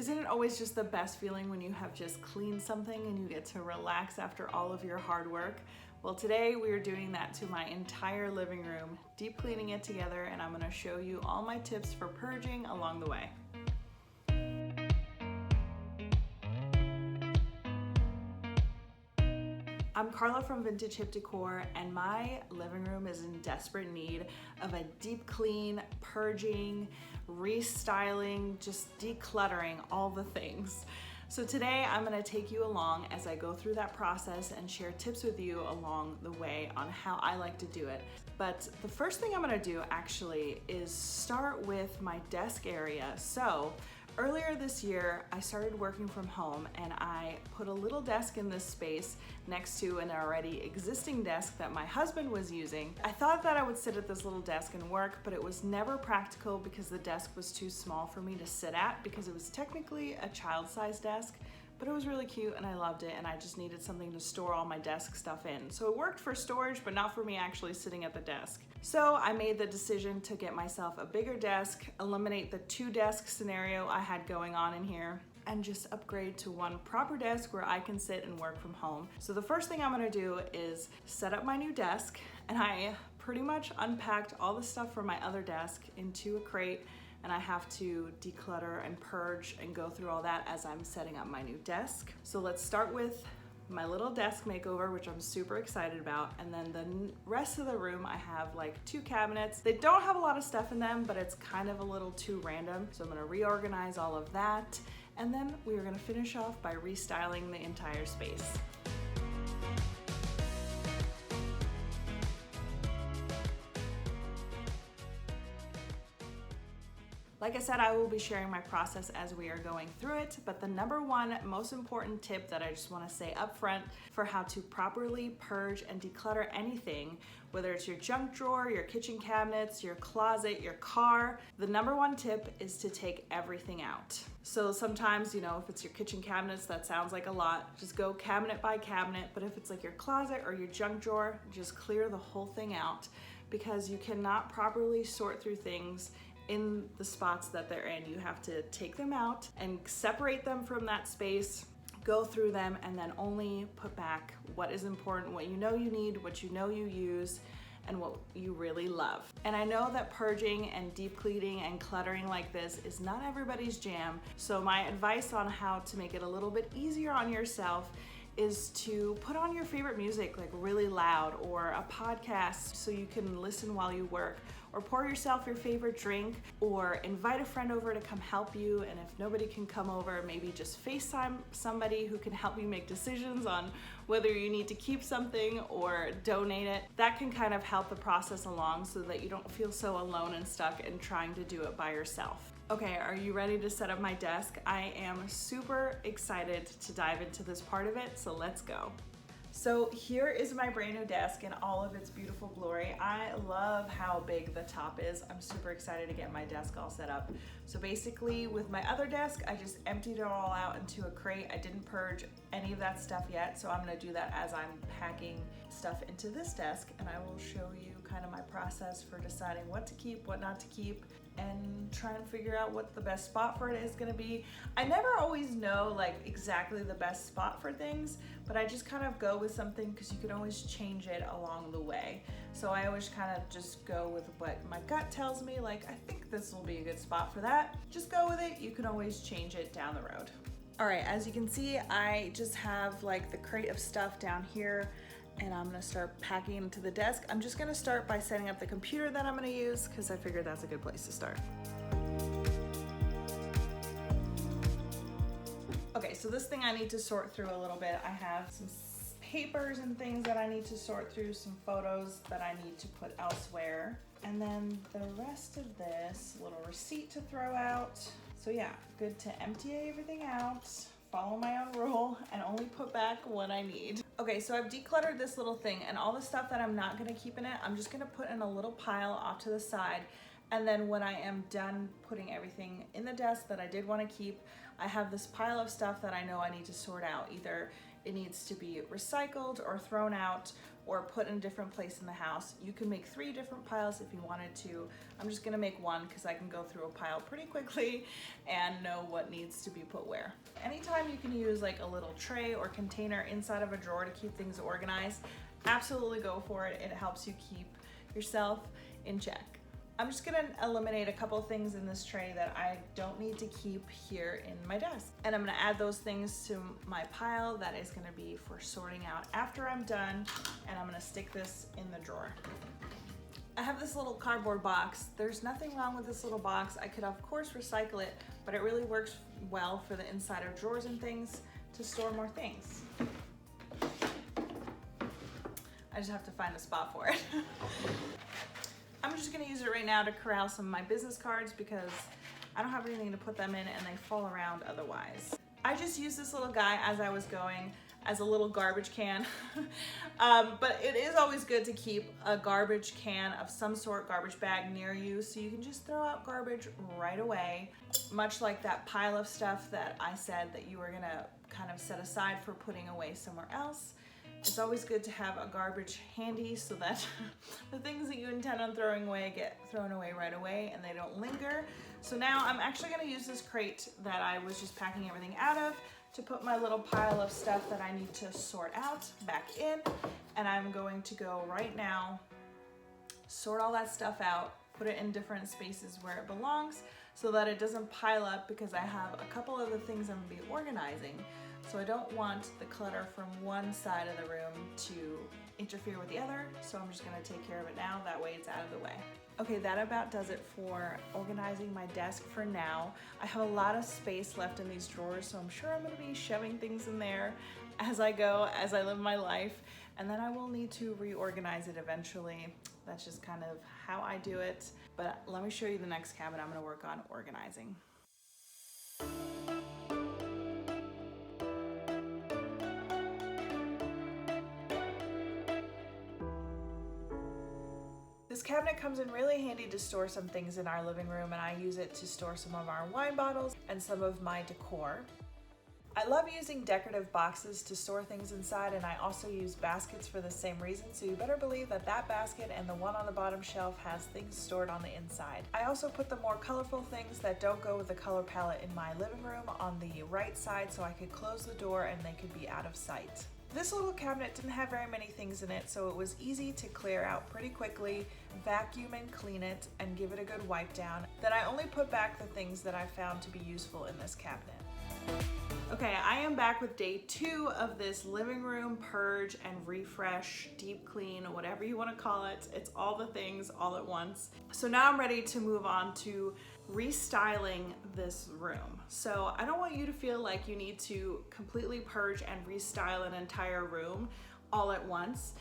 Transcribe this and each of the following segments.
Isn't it always just the best feeling when you have just cleaned something and you get to relax after all of your hard work? Well, today we are doing that to my entire living room, deep cleaning it together, and I'm gonna show you all my tips for purging along the way. I'm Carla from Vintage Hip Decor, and my living room is in desperate need of a deep clean, purging, restyling, just decluttering, all the things. So today I'm gonna take you along as I go through that process and share tips with you along the way on how I like to do it. But the first thing I'm gonna do actually is start with my desk area. So earlier this year, I started working from home and I put a little desk in this space next to an already existing desk that my husband was using. I thought that I would sit at this little desk and work, but it was never practical because the desk was too small for me to sit at because it was technically a child-sized desk, but it was really cute and I loved it, and I just needed something to store all my desk stuff in. So it worked for storage, but not for me actually sitting at the desk. So I made the decision to get myself a bigger desk, eliminate the two desk scenario I had going on in here, and just upgrade to one proper desk where I can sit and work from home. So the first thing I'm gonna do is set up my new desk, and I pretty much unpacked all the stuff from my other desk into a crate, and I have to declutter and purge and go through all that as I'm setting up my new desk. So let's start with my little desk makeover, which I'm super excited about. And then the rest of the room, I have like two cabinets. They don't have a lot of stuff in them, but it's kind of a little too random. So I'm gonna reorganize all of that. And then we are gonna finish off by restyling the entire space. Like I said, I will be sharing my process as we are going through it, but the number one most important tip that I just wanna say up front for how to properly purge and declutter anything, whether it's your junk drawer, your kitchen cabinets, your closet, your car, the number one tip is to take everything out. So sometimes, if it's your kitchen cabinets, that sounds like a lot. Just go cabinet by cabinet, but if it's like your closet or your junk drawer, just clear the whole thing out, because you cannot properly sort through things in the spots that they're in. You have to take them out and separate them from that space, go through them, and then only put back what is important, what you know you need, what you know you use, and what you really love. And I know that purging and deep cleaning and cluttering like this is not everybody's jam, so my advice on how to make it a little bit easier on yourself is to put on your favorite music like really loud, or a podcast so you can listen while you work, or pour yourself your favorite drink, or invite a friend over to come help you. And if nobody can come over, maybe just FaceTime somebody who can help you make decisions on whether you need to keep something or donate it. That can kind of help the process along so that you don't feel so alone and stuck in trying to do it by yourself. Okay, are you ready to set up my desk? I am super excited to dive into this part of it, so let's go. So here is my brand new desk in all of its beautiful glory. I love how big the top is. I'm super excited to get my desk all set up. So basically with my other desk, I just emptied it all out into a crate. I didn't purge any of that stuff yet, so I'm gonna do that as I'm packing stuff into this desk, and I will show you kind of my process for deciding what to keep, what not to keep, and try and figure out what the best spot for it is gonna be. I never always know like exactly the best spot for things, but I just kind of go with something because you can always change it along the way. So I always kind of just go with what my gut tells me, like I think this will be a good spot for that. Just go with it, you can always change it down the road. All right, as you can see, I just have like the crate of stuff down here, and I'm gonna start packing into the desk. I'm just gonna start by setting up the computer that I'm gonna use because I figured that's a good place to start. Okay, so this thing I need to sort through a little bit. I have some papers and things that I need to sort through, some photos that I need to put elsewhere, and then the rest of this, little receipt to throw out. So yeah, good to empty everything out, follow my own rule, and only put back what I need. Okay, so I've decluttered this little thing, and all the stuff that I'm not gonna keep in it, I'm just gonna put in a little pile off to the side. And then when I am done putting everything in the desk that I did wanna keep, I have this pile of stuff that I know I need to sort out. Either it needs to be recycled or thrown out or put in a different place in the house. You can make 3 different piles if you wanted to. I'm just gonna make one because I can go through a pile pretty quickly and know what needs to be put where. Anytime you can use like a little tray or container inside of a drawer to keep things organized, absolutely go for it. It helps you keep yourself in check. I'm just gonna eliminate a couple things in this tray that I don't need to keep here in my desk. And I'm gonna add those things to my pile that is gonna be for sorting out after I'm done, and I'm gonna stick this in the drawer. I have this little cardboard box. There's nothing wrong with this little box. I could of course recycle it, but it really works well for the inside of drawers and things to store more things. I just have to find a spot for it. I'm just gonna use it right now to corral some of my business cards because I don't have anything to put them in and they fall around otherwise. I just used this little guy as I was going as a little garbage can. But it is always good to keep a garbage can of some sort, garbage bag near you, so you can just throw out garbage right away. Much like that pile of stuff that I said that you were gonna kind of set aside for putting away somewhere else. It's always good to have a garbage handy so that the things that you intend on throwing away get thrown away right away and they don't linger. So now I'm actually gonna use this crate that I was just packing everything out of to put my little pile of stuff that I need to sort out back in. And I'm going to go right now, sort all that stuff out, put it in different spaces where it belongs so that it doesn't pile up, because I have a couple of the things I'm gonna be organizing. So I don't want the clutter from one side of the room to interfere with the other. So I'm just gonna take care of it now. That way it's out of the way. Okay, that about does it for organizing my desk for now. I have a lot of space left in these drawers, so I'm sure I'm gonna be shoving things in there as I go, as I live my life. And then I will need to reorganize it eventually. That's just kind of how I do it. But let me show you the next cabinet I'm gonna work on organizing. This cabinet comes in really handy to store some things in our living room, and I use it to store some of our wine bottles and some of my decor. I love using decorative boxes to store things inside, and I also use baskets for the same reason, so you better believe that that basket and the one on the bottom shelf has things stored on the inside. I also put the more colorful things that don't go with the color palette in my living room on the right side so I could close the door and they could be out of sight. This little cabinet didn't have very many things in it, so it was easy to clear out pretty quickly, vacuum and clean it, and give it a good wipe down. Then I only put back the things that I found to be useful in this cabinet. Okay, I am back with day 2 of this living room purge and refresh, deep clean, whatever you want to call it. It's all the things all at once. So now I'm ready to move on to restyling this room. So I don't want you to feel like you need to completely purge and restyle an entire room all at once.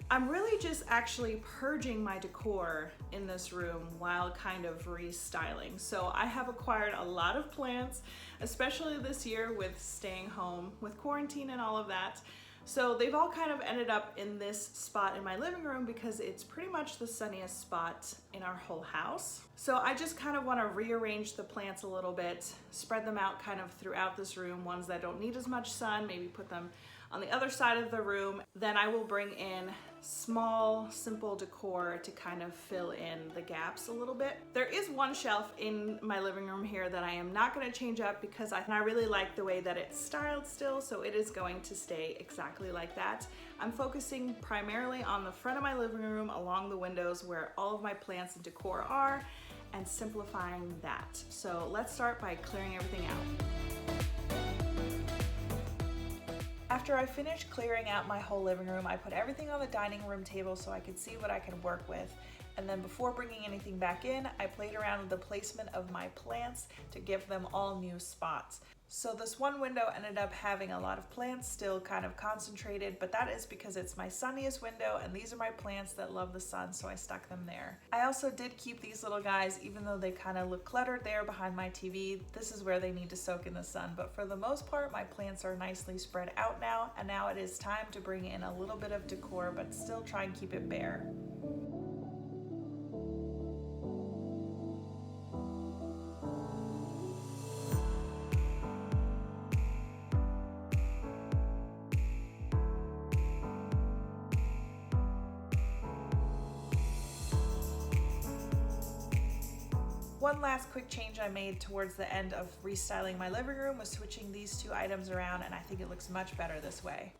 I'm really just actually purging my decor in this room while kind of restyling. So I have acquired a lot of plants, especially this year with staying home, with quarantine and all of that. So they've all kind of ended up in this spot in my living room because it's pretty much the sunniest spot in our whole house. So I just kind of want to rearrange the plants a little bit, spread them out kind of throughout this room, ones that don't need as much sun, maybe put them on the other side of the room. Then I will bring in small, simple decor to kind of fill in the gaps a little bit. There is one shelf in my living room here that I am not going to change up because I really like the way that it's styled still, so it is going to stay exactly like that. I'm focusing primarily on the front of my living room along the windows where all of my plants and decor are, and simplifying that. So let's start by clearing everything out. After I finished clearing out my whole living room, I put everything on the dining room table so I could see what I could work with. And then before bringing anything back in, I played around with the placement of my plants to give them all new spots. So this one window ended up having a lot of plants still kind of concentrated, but that is because it's my sunniest window and these are my plants that love the sun, so I stuck them there. I also did keep these little guys, even though they kind of look cluttered there behind my TV. This is where they need to soak in the sun, but for the most part, my plants are nicely spread out now, and now it is time to bring in a little bit of decor, but still try and keep it bare. One last quick change I made towards the end of restyling my living room was switching these two items around, and I think it looks much better this way.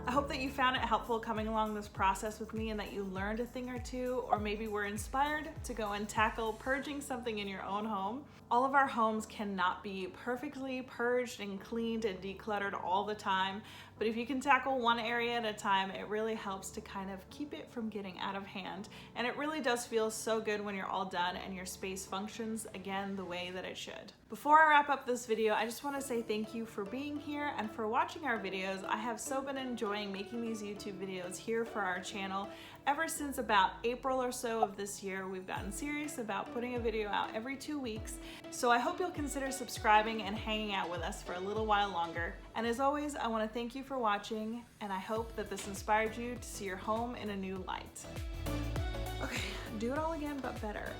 I hope that you found it helpful coming along this process with me and that you learned a thing or two, or maybe were inspired to go and tackle purging something in your own home. All of our homes cannot be perfectly purged and cleaned and decluttered all the time, but if you can tackle one area at a time, it really helps to kind of keep it from getting out of hand. And it really does feel so good when you're all done and your space functions again the way that it should. Before I wrap up this video, I just want to say thank you for being here and for watching our videos. I have so been enjoying making these YouTube videos here for our channel. Ever since about April or so of this year, we've gotten serious about putting a video out every 2 weeks. So I hope you'll consider subscribing and hanging out with us for a little while longer. And as always, I want to thank you for watching, and I hope that this inspired you to see your home in a new light. Okay, do it all again, but better.